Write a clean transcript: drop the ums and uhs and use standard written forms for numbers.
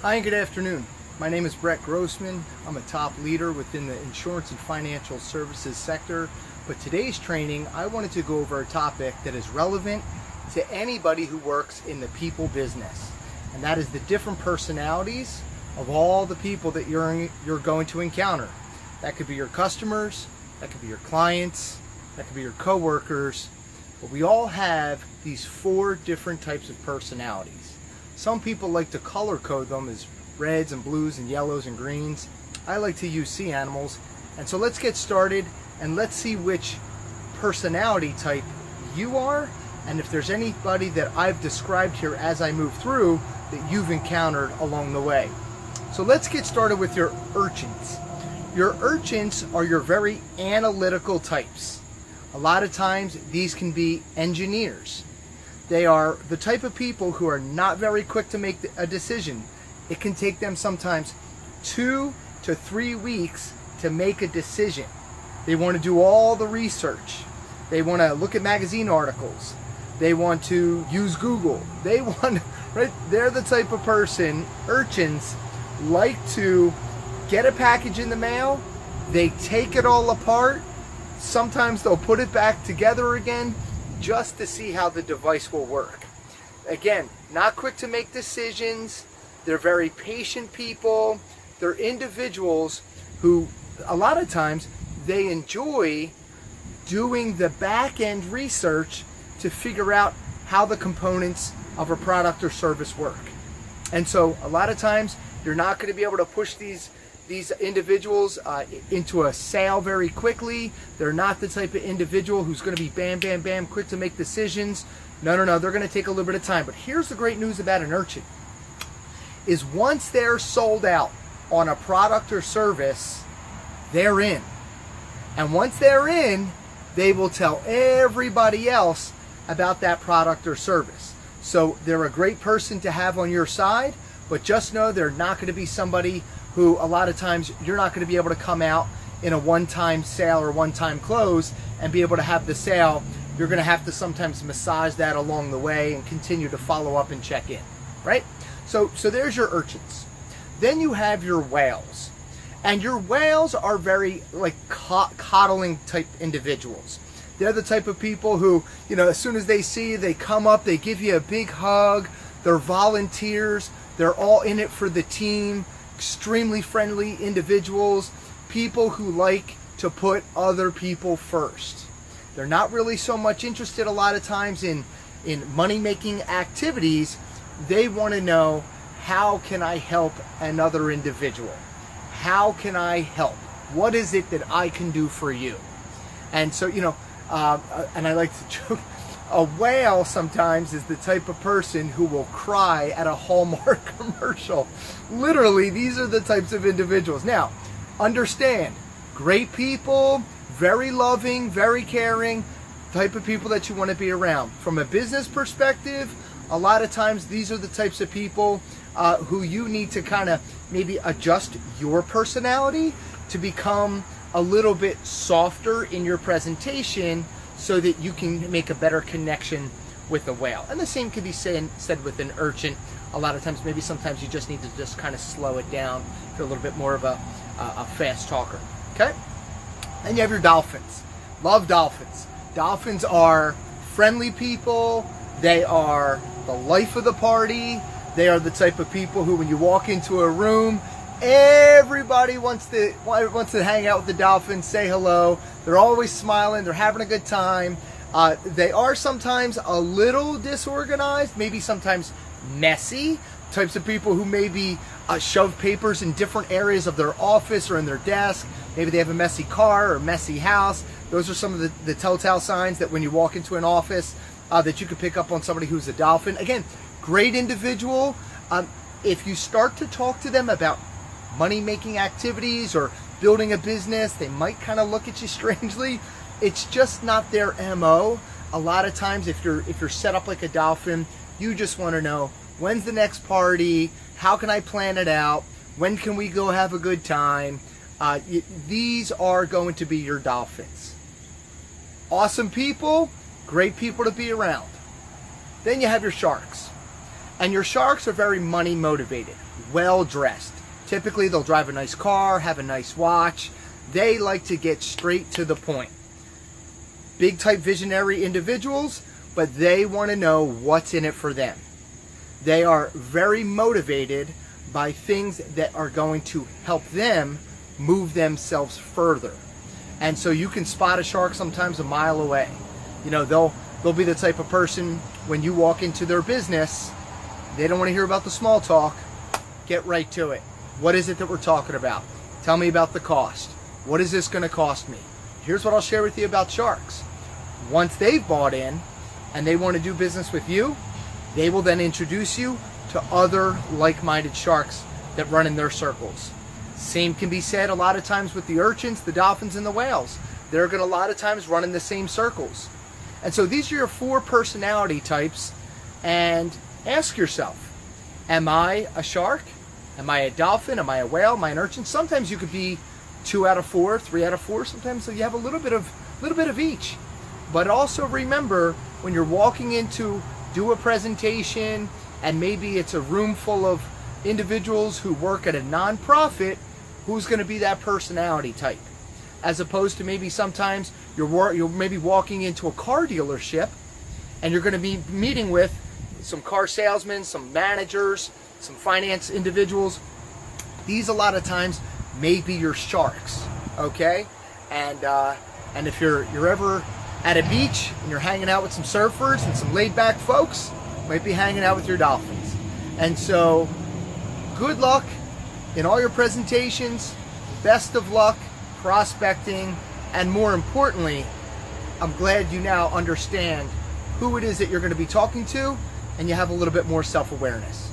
Hi and good afternoon. My name is Brett Grossman. I'm a top leader within the insurance and financial services sector. But today's training, I wanted to go over a topic that is relevant to anybody who works in the people business. And that is the different personalities of all the people that you're going to encounter. That could be your customers, that could be your clients, that could be your coworkers. But we all have these 4 different types of personalities. Some people like to color code them as reds and blues and yellows and greens. I like to use sea animals. And so let's get started and let's see which personality type you are, and if there's anybody that I've described here as I move through that you've encountered along the way. So let's get started with your urchins. Your urchins are your very analytical types. A lot of times these can be engineers. They are the type of people who are not very quick to make a decision. It can take them sometimes 2 to 3 weeks to make a decision. They want to do all the research. They want to look at magazine articles. They want to use Google. Right? They're the type of person, urchins, like to get a package in the mail. They take it all apart. Sometimes they'll put it back together again, just to see how the device will work. Again, not quick to make decisions. They're very patient people. They're individuals who, a lot of times, they enjoy doing the back-end research to figure out how the components of a product or service work. And so, a lot of times, you're not going to be able to push these individuals into a sale very quickly. They're not the type of individual who's going to be bam, bam, bam, quick to make decisions. No. They're going to take a little bit of time. But here's the great news about an urchin, is once they're sold out on a product or service, they're in. And once they're in, they will tell everybody else about that product or service. So they're a great person to have on your side, but just know they're not going to be somebody who a lot of times you're not going to be able to come out in a one-time sale or one-time close and be able to have the sale. You're going to have to sometimes massage that along the way and continue to follow up and check in, right? So there's your urchins. Then you have your whales. And your whales are very like coddling type individuals. They're the type of people who, as soon as they see you, they come up, they give you a big hug. They're volunteers. They're all in it for the team. Extremely friendly individuals, people who like to put other people first. They're not really so much interested a lot of times in money-making activities. They want to know, how can I help another individual? How can I help? What is it that I can do for you? And so, and I like to joke, a whale sometimes is the type of person who will cry at a Hallmark commercial. Literally, these are the types of individuals. Now, understand, great people, very loving, very caring, type of people that you want to be around. From a business perspective, a lot of times these are the types of people who you need to kind of maybe adjust your personality to become a little bit softer in your presentation, so that you can make a better connection with a whale. And the same can be said with an urchin. A lot of times, maybe sometimes you just need to just kind of slow it down if you're a little bit more of a fast talker. Okay? Then you have your dolphins. Love dolphins. Dolphins are friendly people. They are the life of the party. They are the type of people who, when you walk into a room, everybody wants to hang out with the dolphins, say hello. They're always smiling. They're having a good time. They are sometimes a little disorganized, maybe sometimes messy. Types of people who maybe shove papers in different areas of their office or in their desk. Maybe they have a messy car or a messy house. Those are some of the telltale signs that when you walk into an office that you could pick up on somebody who's a dolphin. Again, great individual. If you start to talk to them about money-making activities or building a business, they might kind of look at you strangely. It's just not their MO. A lot of times, if you're set up like a dolphin, you just want to know, when's the next party? How can I plan it out? When can we go have a good time? These are going to be your dolphins. Awesome people, great people to be around. Then you have your sharks. And your sharks are very money motivated. well dressed. Typically they'll drive a nice car, have a nice watch. They like to get straight to the point. Big type visionary individuals, but they want to know what's in it for them. They are very motivated by things that are going to help them move themselves further. And so you can spot a shark sometimes a mile away. You know, they'll be the type of person, when you walk into their business, they don't want to hear about the small talk. Get right to it. What is it that we're talking about? Tell me about the cost. What is this going to cost me? Here's what I'll share with you about sharks. Once they've bought in and they want to do business with you, they will then introduce you to other like-minded sharks that run in their circles. Same can be said a lot of times with the urchins, the dolphins, and the whales. They're going to a lot of times run in the same circles. And so these are your 4 personality types, and ask yourself, am I a shark? Am I a dolphin? Am I a whale? Am I an urchin? Sometimes you could be 2 out of 4, 3 out of 4. Sometimes you have a little bit of each. But also remember, when you're walking into do a presentation and maybe it's a room full of individuals who work at a nonprofit, who's going to be that personality type? As opposed to maybe sometimes you're maybe walking into a car dealership and you're going to be meeting with some car salesmen, some managers, some finance individuals. These a lot of times may be your sharks, okay? And if you're ever at a beach and you're hanging out with some surfers and some laid back folks, might be hanging out with your dolphins. And so good luck in all your presentations, best of luck prospecting, and more importantly, I'm glad you now understand who it is that you're going to be talking to, and you have a little bit more self-awareness.